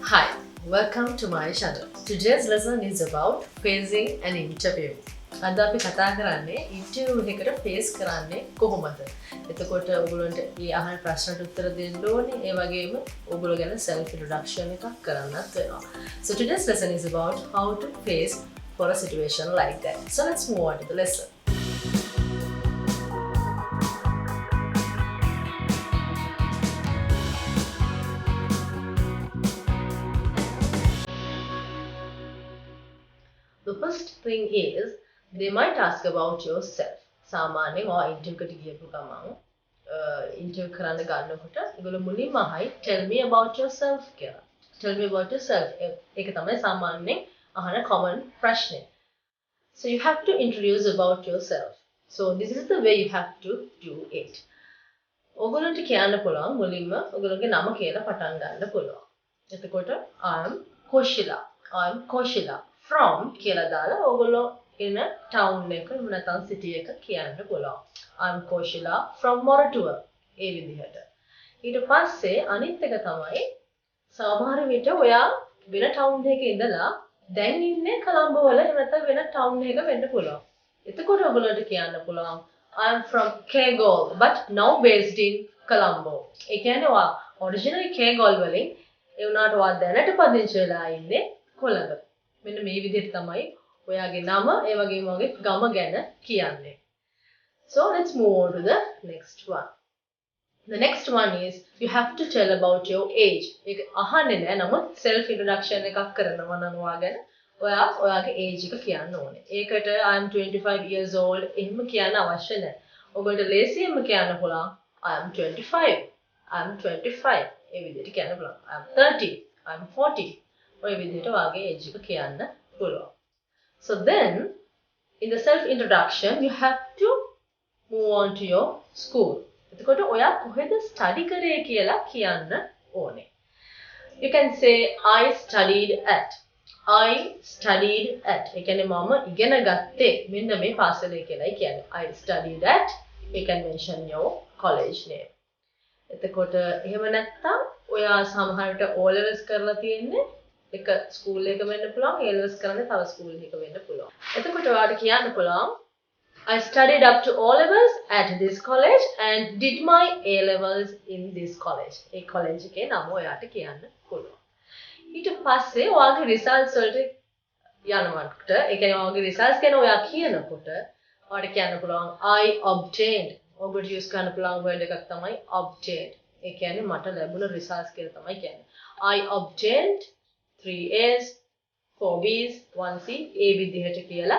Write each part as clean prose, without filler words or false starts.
Hi, welcome to my channel. Today's lesson is about facing an interview. අද අපි කතා කරන්නේ ඉන්ටර්විව් එකකට ෆේස් කරන්නේ කොහොමද? එතකොට ඔයගොල්ලන්ට මේ අහන ප්‍රශ්නට උත්තර දෙන්න ඕනේ. ඒ වගේම ඔයගොල්ලෝ ගැන self introduction එකක් කරන්නත් වෙනවා. So today's lesson is about how to face for a situation like that. So let's move on to the lesson. The first thing is they might ask about yourself. සාමාන්‍යයෙන් ඔයා interview එකට ගියපු ගමන් interview කරන්න ගන්නකොට ඒගොල්ලෝ මුලින්ම අහයි tell me about yourself කියලා. Tell me about yourself. ඒක තමයි සාමාන්‍යයෙන් අහන common ප්‍රශ්නේ. So you have to introduce about yourself. So this is the way you have to do it. ඔයගොල්ලන්ට කියන්න පුළුවන් මුලින්ම ඔයගොල්ලෝගේ නම කියලා පටන් ගන්න පුළුවන්. එතකොට I am Koshila from කියලා දාලා ඔයගොල්ලෝ in a town එක එහෙම නැත්නම් city එක කියන්න පුළුවන්. I'm Koshila from Moratuwa. ඒ විදිහට. ඊට පස්සේ අනිත් එක තමයි සමහර විට ඔයා වෙන town එකක ඉඳලා දැන් ඉන්නේ කොළඹ වල එහෙම නැත්නම් වෙන town එකක වෙන්න පුළුවන්. එතකොට ඔයගොල්ලන්ට කියන්න පුළුවන් I'm from Kegol but now based in Colombo. ඒ කියන්නේ ඔයා originally Kegol වලින් ඒ වුණාට ඔයා දැනට පදිංචි වෙලා ඉන්නේ කොළඹ. මෙන්න මේ විදිහට තමයි ඔයාගේ නම ඒ වගේම ඔයාගේ ගම ගැන කියන්නේ. So let's move on to the next one. The next one is you have to tell about your age. ඒක අහන්නේ නෑ නමුත් self introduction එකක් කරනවා නම් ඔයාගෙන ඔයාගේ age එක කියන්න ඕනේ. ඒකට I am 25 years old එහෙම කියන්න අවශ්‍ය නෑ. ඔයගොල්ලෝ ලේසියෙන්ම කියන්න පුළුවන් I am 25. I am 25. ඒ විදිහට කියන්න පුළුවන්. I am 30. I am 40. ඔය විදිහට ඔයාගේ age එක කියන්න පුළුවන්. So then in the self introduction you have to move on to your school. එතකොට ඔයා කොහෙද study කරේ කියලා කියන්න ඕනේ. You can say I studied at. ඒ කියන්නේ මම ඉගෙන ගත්තේ මෙන්න මේ පාසලේ කියලායි කියන්නේ. I studied at. You can mention your college name. එතකොට එහෙම නැත්නම් ඔයා සමහරට O levels කරලා තියෙන්නේ එක ස්කූල් එකක වෙන්න පුළුවන් A levels කරන්නේ තව ස්කූල් එකක වෙන්න පුළුවන්. එතකොට ඔයාලට කියන්න පුළුවන් I studied up to O levels at this college and did my A levels in this college. A college එකේ නම ඔයාට කියන්න පුළුවන්. ඊට පස්සේ ඔයාගේ results වලට යනකොට ඒ කියන්නේ ඔයාගේ results ගැන ඔයා කියනකොට ඔයාට කියන්න පුළුවන් I obtained. ඔබට use කරන්න පුළුවන් word එකක් තමයි obtained. ඒ කියන්නේ මට ලැබුණ results කියලා තමයි කියන්නේ. I obtained 3 A's, 4 B's, 1 C ඒ විදිහට කියලා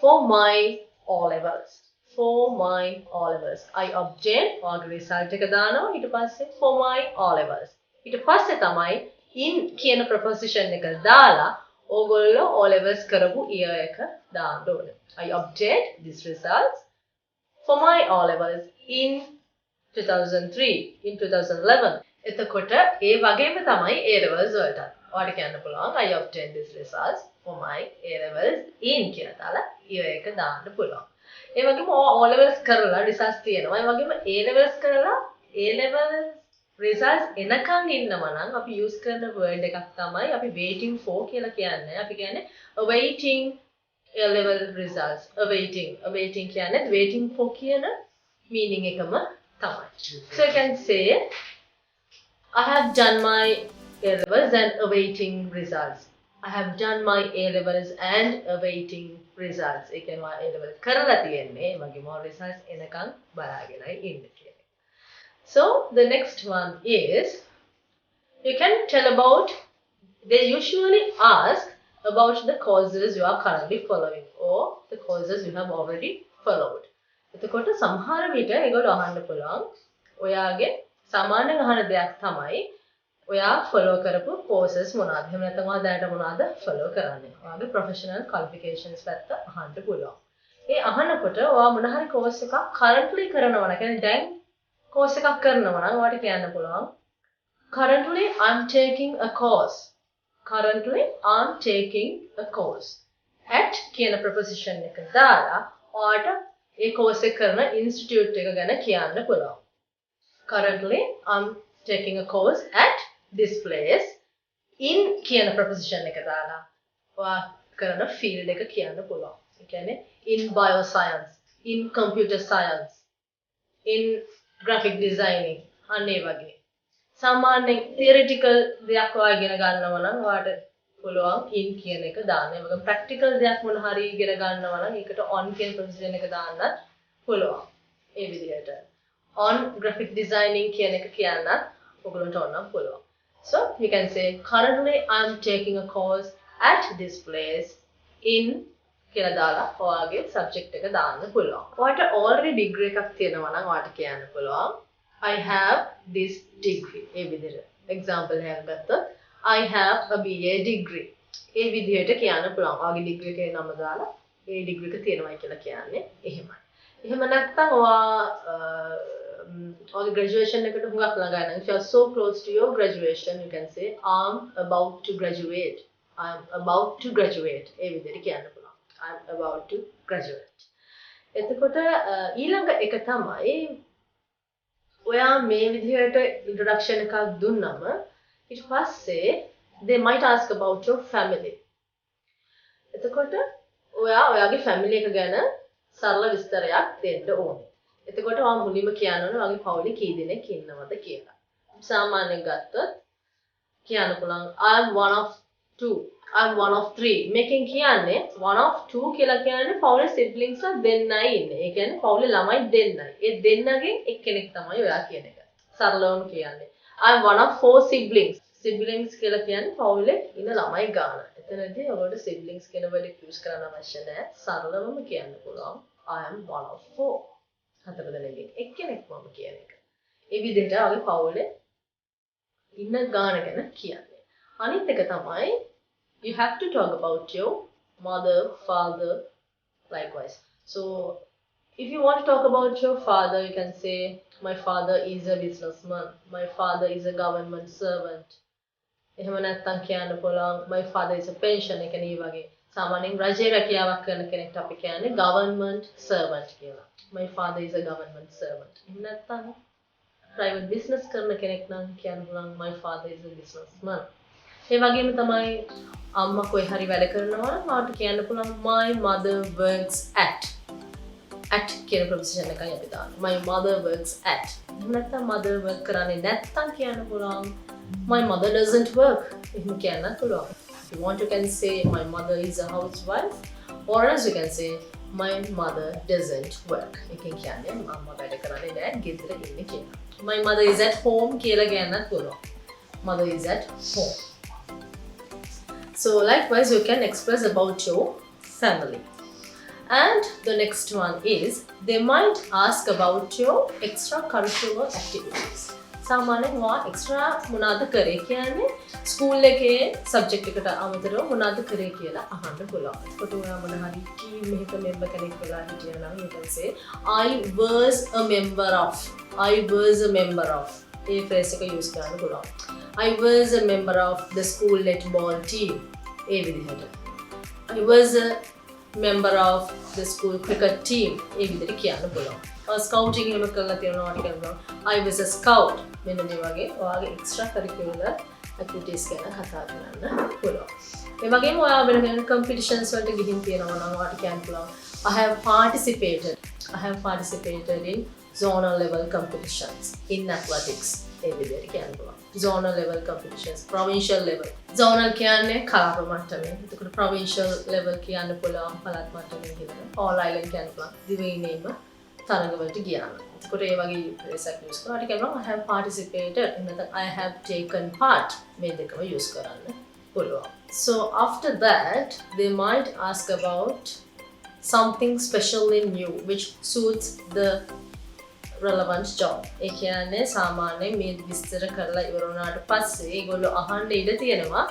for my O levels. For my O levels. I obtained ඔයාගේ result එක දානවා ඊට පස්සේ for my O levels. ඊට පස්සේ තමයි in කියන preposition එක දාලා ඕගොල්ලෝ O levels කරපු year එක දාන්න ඕනේ. I obtained these results for my O levels in 2003 in 2011. එතකොට ඒ වගේම තමයි A levels වලට. ඔයාලට කියන්න පුළුවන් I obtained these results for my A levels in කියලා දාලා year එක දාන්න පුළුවන්. ඒ වගේම O levels කරලා results තියෙනවා. ඒ වගේම A levels කරලා A levels results එනකන් ඉන්නවා නම් අපි use කරන word එකක් තමයි අපි waiting for කියලා කියන්නේ. අපි කියන්නේ awaiting A level results. Awaiting කියන්නේ waiting for කියන meaning එකම තමයි. So you can say I have done my A levels and awaiting results. I have done my A levels and awaiting results. ඒ කියන්නේ A levels කරලා තියෙන්නේ මගේම results එනකන් බලාගෙනයි ඉන්නේ කියන්නේ. So the next one is you can tell about they usually ask about the courses you are currently following or the courses you have already followed. එතකොට සමහර විට ඒගොල්ලෝ අහන්න පුළුවන් ඔයාගේ සාමාන්‍යයෙන් අහන දෙයක් තමයි ඔයා follow කරපු courses මොනවාද? එහෙම නැත්නම් ඔයා දැනට මොනවාද follow කරන්නේ? ඔයාගේ professional qualifications පැත්ත අහන්න පුළුවන්. ඒ අහනකොට ඔයා මොන හරි course එකක් currently කරනවා නම් කියන්නේ දැන් course එකක් කරනවා නම් ඔයාට කියන්න පුළුවන් currently I'm taking a course. Currently I'm taking a course. At කියන preposition එක දාලා ඔයාට ඒ course එක කරන institute එක ගැන කියන්න පුළුවන්. Currently I'm taking a course at this place in කියන preposition එක දාලා ඔයා කරන field එක කියන්න පුළුවන්. ඒ කියන්නේ in bioscience, in computer science, in graphic designing අන්න ඒ වගේ. සාමාන්‍යයෙන් theoretical දෙයක් ඔයා ඉගෙන ගන්නවා නම් ඔයාට පුළුවන් in කියන එක දාන්න. ඒ වගේම practical දෙයක් මොන හරි ඉගෙන ගන්නවා නම් ඒකට on කියන preposition එක දාන්නත් පුළුවන්. ඒ විදිහට. on graphic designing කියන එක කියන්නත් ඔයගොල්ලන්ට ඕනනම් පුළුවන්. So you can say currently I'm taking a course at this place in කියලා දාලා ඔයාගේ subject එක දාන්න පුළුවන්. ඔයාට already degree එකක් තියෙනවා නම් ඔයාට කියන්න පුළුවන් I have this degree. ඒ විදිහට. example එකක් ගත්තොත් I have a BA degree. ඒ විදිහට කියන්න පුළුවන්. ඔයාගේ degree එකේ නම දාලා ඒ degree එක තියෙනවායි කියලා කියන්නේ එහෙමයි. එහෙම නැත්නම් or graduation එකට හුඟක් ළඟයි නම් if you are so close to your graduation you can say I'm about to graduate. I'm about to graduate. ඒ විදිහට කියන්න පුළුවන්. I'm about to graduate. එතකොට ඊළඟ එක තමයි ඔයා මේ විදිහට introduction එකක් දුන්නම ඊට පස්සේ they might ask about your family. එතකොට ඔයාගේ family එක ගැන සරල විස්තරයක් දෙන්න ඕනේ. එතකොට ඔයා මුලින්ම කියන්න ඕනේ ඔයාගේ පවුලේ කී දෙනෙක් ඉන්නවද කියලා. සාමාන්‍යයෙන් ගත්තොත් කියන්න පුළුවන් I'm one of two. I'm one of three. මේකෙන් කියන්නේ one of two කියලා කියන්නේ පවුලේ siblings දෙන්නයි ඉන්නේ. ඒ කියන්නේ පවුලේ ළමයි දෙන්නයි. ඒ දෙන්නගෙන් එක්කෙනෙක් තමයි ඔයා කියන එක. සරලවම කියන්නේ. I'm one of four siblings. Siblings කියලා කියන්නේ පවුලේ ඉන්න ළමයි ගාන. එතනදී ඔයගොල්ලෝ siblings කියන word එක use කරන්න අවශ්‍ය නැහැ. සරලවම කියන්න පුළුවන් I am one of four. හතර දෙනෙක්ගෙන් එක්කෙනෙක් මම කියන එක. ඒ විදිහට ඔයාගේ පවුලේ ඉන්න ගාන ගැන කියන්නේ. අනිත් එක තමයි you have to talk about your mother, father, likewise. So if you want to talk about your father, you can say my father is a businessman. My father is a government servant. එහෙම නැත්නම් කියන්න පුළුවන් my father is a pensioner. ඒ කියන්නේ මේ වගේ සාමාන්‍යයෙන් රජයේ රැකියාවක් කරන කෙනෙක්ට අපි කියන්නේ government servant කියලා. My father is a government servant. එහෙම නැත්නම් private business කරන කෙනෙක් නම් කියන්න පුළුවන් my father is a businessman. ඒ වගේම තමයි අම්මා කොයි හරි වැඩ කරනවා නම් මාට කියන්න පුළුවන් my mother works at කියන preposition එකයි අපි දාන්නේ. My mother works at. එහෙම නැත්නම් mother work කරන්නේ නැත්නම් කියන්න පුළුවන් my mother doesn't work. එහෙම කියන්න පුළුවන්. If you want you can say my mother is a housewife or else you can say my mother doesn't work. එකෙන් කියන්නේ අම්මා වැඩ කරන්නේ නැහැ ගෙදර ඉන්නේ කියලා. My mother is at home කියලා කියන්නත් පුළුවන්. Mother is at home. So likewise you can express about your family. And the next one is they might ask about your extracurricular activities. සාමාන්‍යයෙන් ඔයා extra මොනවද කරේ කියන්නේ ස්කූල් එකේ subject එකට අමතරව මොනවද කරේ කියලා අහන්න පුළුවන්. ඒකට ඔයා මොන හරි ටීම් එකක මෙම්බර් කෙනෙක් වෙලා හිටියා නම් you can say I was a member of. I was a member of. A phrase එක use කරන්න පුළුවන්. I was a member of the school netball team. ඒ විදිහට. I was a member of the school cricket team. ඒ විදිහට කියන්න පුළුවන්. Scouting එහෙම කරලා තියෙනවා වගේ කරනවා. I was a scout. මෙන්න මේ වගේ ඔයාගේ extra curricular activities ගැන කතා කරන්න පුළුවන්. ඒ වගේම ඔයා වෙන competitions වලට ගිහින් තියෙනවා නම් ඔයාට කියන්න පුළුවන් I have participated in zonal level competitions in athletics. ඒ විදිහට කියන්න පුළුවන්. Zonal level competitions, provincial level. Zonal කියන්නේ කලාප මට්ටමේ. එතකොට provincial level කියන්න පුළුවන් පළාත් මට්ටමේ කියලා. All island කියන්න පුළුවන්. දිවයිනේම තරඟවලට ගියාම. එතකොට ඒ වගේ ප්‍රේසක් යූස් කරනවා. ඊට කියනවා I have participated නැත්නම් I have taken part මේ දෙකම යූස් කරන්න පුළුවන්. So after that they might ask about something specially new which suits the relevant job. ඒ කියන්නේ සාමාන්‍යයෙන් මේ විස්තර කරලා ඉවර වුණාට පස්සේ ඒගොල්ලෝ අහන්න ඉඩ තියෙනවා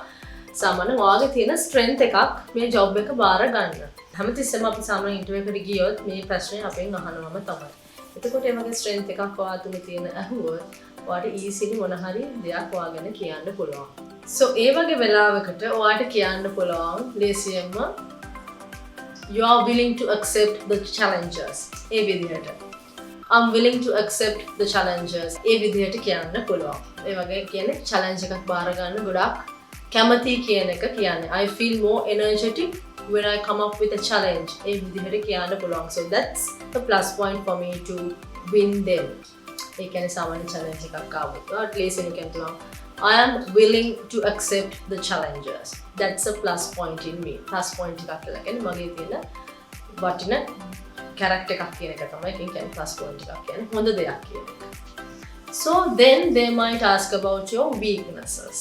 සාමාන්‍යයෙන් ඔයාගේ තියෙන strength එකක් මේ job එක බාර ගන්න. හැමතිස්සෙම අපි සාමාන්‍ය ඉන්ටර්වියු එකට ගියොත් මේ ප්‍රශ්නේ අපෙන් අහනවම තමයි. එතකොට මේ වගේ strength එකක් ඔයා තුල තියෙන අහුවොත් ඔයාට easily මොන හරි දෙයක් ඔයාගෙන කියන්න පුළුවන්. So ඒ වගේ වෙලාවකට ඔයාට කියන්න පුළුවන් ලේසියෙන්ම you are willing to accept the challenges. ඒ විදිහට I'm willing to accept the challenges. ඒ විදිහට කියන්න පුළුවන්. ඒ වගේ කියන්නේ challenge එකක් බාර ගන්න ගොඩක් කැමති කියන එක කියන්නේ. I feel more energetic when I come up with a challenge. ඒ විදිහට කියන්න පුළුවන්. So that's the plus point for me to win them. ඒ කියන්නේ සාමාන්‍ය challenge එකක් ආවොත් at least you can පුළුවන්. I am willing to accept the challenges. That's a plus point in me. Plus point එකක් කියලා කියන්නේ මගේ තියෙන වටින character එකක් කියන එක තමයි. ඒකෙන් කියන්නේ plus point එකක් කියන්නේ හොඳ දෙයක් කියන එක. So then they might ask about your weaknesses.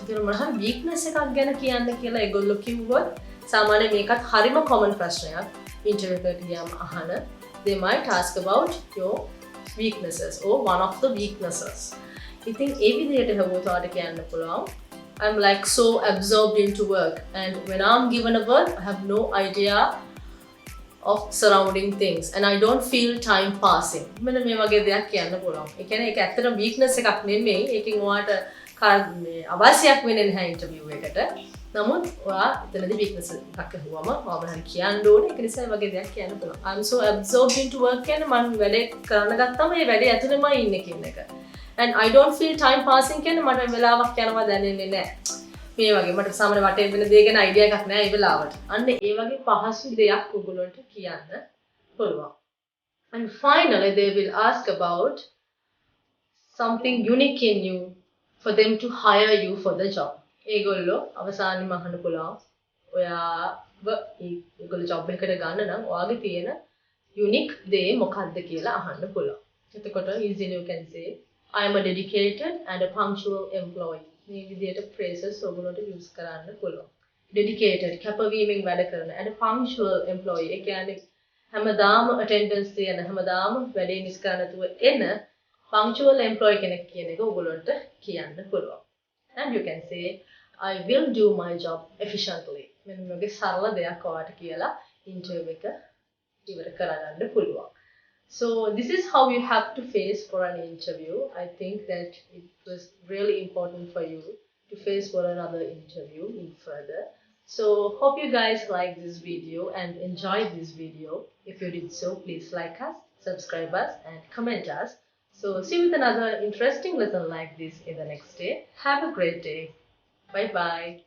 ඉතින් මොනවාහරි weakness එකක් ගැන කියන්න කියලා ඒගොල්ලෝ කිව්වොත් සාමාන්‍යයෙන් මේකත් හරිම common ප්‍රශ්නයක් interview එකට ගියාම අහන. They might ask about your weaknesses or one of the weaknesses. ඉතින් ඒ විදිහට හවුවොත් ඔයාලට කියන්න පුළුවන් I'm like so absorbed into work and when I'm given a work I have no idea of surrounding things and I don't feel time passing. මෙන්න මේ වගේ දෙයක් කියන්න පුළුවන්. ඒ කියන්නේ ඒක ඇත්තටම weakness එකක් නෙමෙයි. ඒකෙන් ඔයාට අවශ්‍යයක් වෙන්නේ නැහැ ඉන්ටර්විව් එකට. නමුත් ඔයා එතනදී weakness එකක් අහුවම ඔයාලා කියන්න ඕනේ. ඒක නිසා මේ වගේ දෙයක් කියන්න පුළුවන්. I'm so absorbed into work කියන්නේ මම වැඩේ කරන්න ගත්තාම මේ වැඩේ ඇතුළෙමයි ඉන්නේ කියන එක. And I don't feel time passing කියන්නේ මට වෙලාවක් යනවා දැනෙන්නේ නැහැ. මේ වගේ මට සාමාන්‍ය වටේ වෙන දේ ගැන අයිඩියා එකක් නැහැ ඒ වෙලාවට. අන්න ඒ වගේ පහසු දෙයක් ඔයගොල්ලන්ට කියන්න පුළුවන්. And finally they will ask about something unique in you for them to hire you for the job. ඒගොල්ලෝ අවසානයේ මහන්න පුළුවන්. ඒගොල්ලෝ job එකකට ගන්න නම් ඔයාගේ තියෙන unique දේ මොකක්ද කියලා අහන්න පුළුවන්. එතකොට easily you can say I am a dedicated and a punctual employee. මේ විදිහට phrases ඔයගොල්ලන්ට use කරන්න පුළුවන්. Dedicated කැපවීමෙන් වැඩ කරන and a punctual employee. ඒ කියන්නේ හැමදාම attendance තියෙන හැමදාම වැඩේ මිස් කරන්න නැතුව එන punctual employee කෙනෙක් කියන එක ඔයගොල්ලන්ට කියන්න පුළුවන්. And you can say I will do my job efficiently. මෙන්න මේකේ සරල දෙයක් ඔයාලට කියලා interview එක ඉවර කරගන්න පුළුවන්. So this is how you have to face for an interview. I think that it was really important for you to face for another interview in further. So hope you guys like this video and enjoyed this video. If you did so, please like us, subscribe us and comment us. So see you with another interesting lesson like this in the next day. Have a great day. Bye bye.